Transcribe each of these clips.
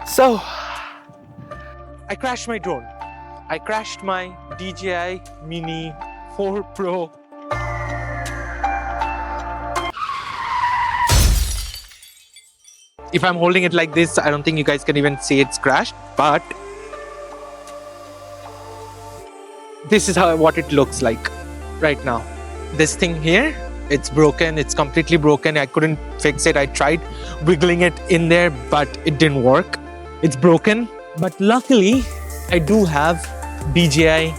So, I crashed my drone. I crashed my DJI Mini 4 Pro. If I'm holding it like this, I don't think you guys can even see it's crashed, but this is what it looks like right now. This thing here, it's broken. It's completely broken. I couldn't fix it. I tried wiggling it in there, but it didn't work. It's broken. But luckily, I do have Dji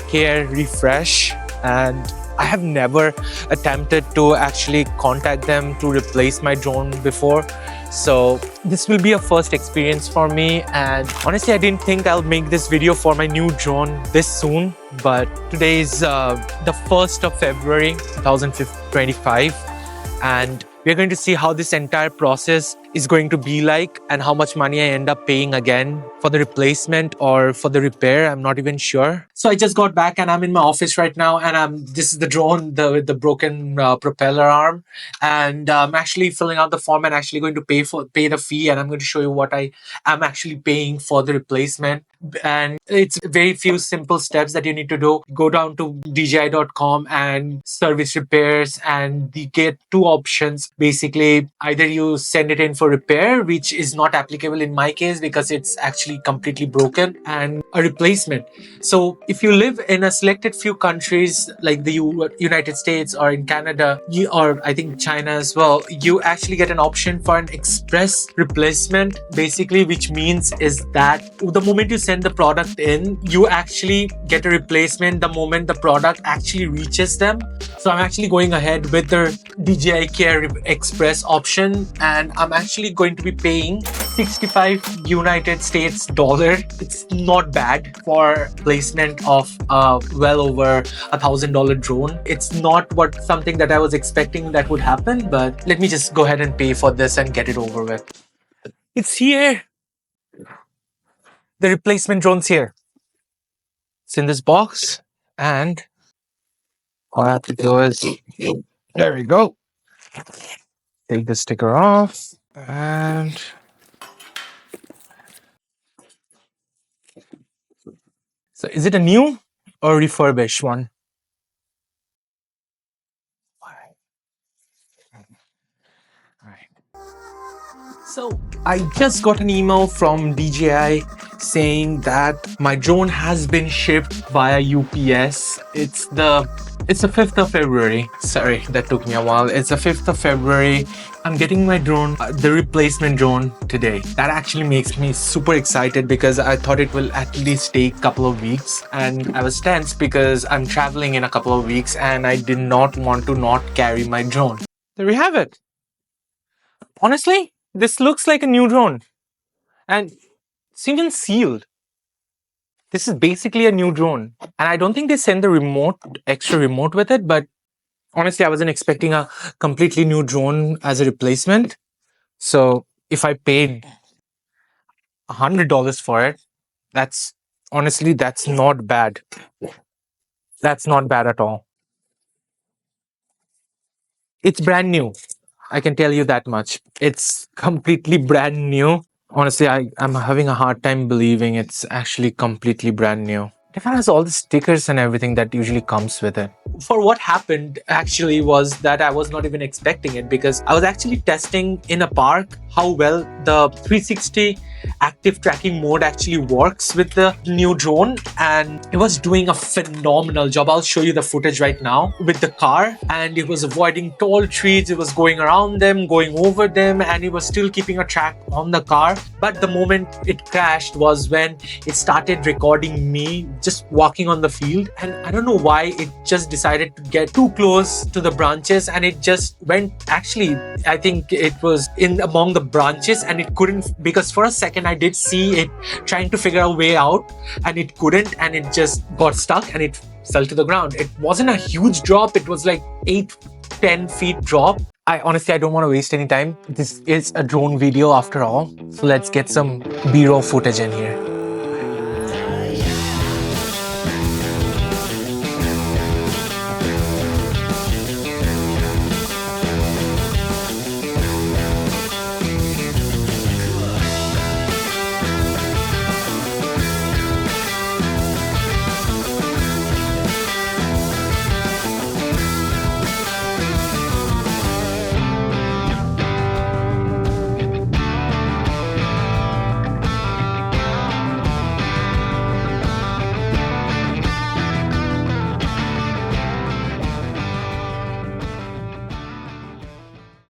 Care refresh, and I have never attempted to actually contact them to replace my drone before. So this will be a first experience for me, and honestly I didn't think I'll make this video for my new drone this soon, but today is the 1st of February 2025, and we're going to see how this entire process is going to be like and how much money I end up paying again for the replacement or for the repair. I'm not even sure. So I just got back and I'm in my office right now, and this is the drone with the broken propeller arm, and I'm actually filling out the form and actually going to pay the fee, and I'm going to show you what I am actually paying for the replacement. And it's very few simple steps that you need to do. Go down to dji.com and service repairs, and you get two options. Basically, either you send it in for repair, which is not applicable in my case because it's actually completely broken, and a replacement. So if you live in a selected few countries like the United States or in Canada, or I think China as well, you actually get an option for an express replacement, basically, which means is that the moment you send the product in, you actually get a replacement the moment the product actually reaches them. So I'm actually going ahead with the Dji Care Express option, and I'm actually going to be paying 65 United States dollar. It's not bad for placement of well over $1,000 drone. It's not something that I was expecting that would happen, but let me just go ahead and pay for this and get it over with. It's here. The replacement drone's here. It's in this box, and all I have to do is, there we go. Take the sticker off, and so is it a new or refurbished one? So I just got an email from DJI saying that my drone has been shipped via UPS. It's the 5th of February. Sorry, that took me a while. It's the 5th of February. I'm getting my drone, the replacement drone, today. That actually makes me super excited because I thought it will at least take a couple of weeks, and I was tense because I'm traveling in a couple of weeks and I did not want to not carry my drone. There we have it. Honestly, this looks like a new drone, and it's even sealed. This is basically a new drone, and I don't think they send the extra remote with it, but honestly, I wasn't expecting a completely new drone as a replacement. So if I paid $100 for it, that's not bad. That's not bad at all. It's brand new. I can tell you that much. It's completely brand new. Honestly, I'm having a hard time believing it's actually completely brand new. It has all the stickers and everything that usually comes with it. For what happened actually was that I was not even expecting it, because I was actually testing in a park how well the 360 active tracking mode actually works with the new drone, and it was doing a phenomenal job. I'll show you the footage right now with the car, and it was avoiding tall trees, it was going around them, going over them, and it was still keeping a track on the car. But the moment it crashed was when it started recording me just walking on the field, and I don't know why it just decided to get too close to the branches, and it just went, actually I think it was in among the branches, and it couldn't, because for a second I did see it trying to figure a way out, and it couldn't, and it just got stuck and it fell to the ground. It wasn't a huge drop, it was like 8-10 feet drop. I don't want to waste any time. This is a drone video after all, so let's get some B-roll footage in here.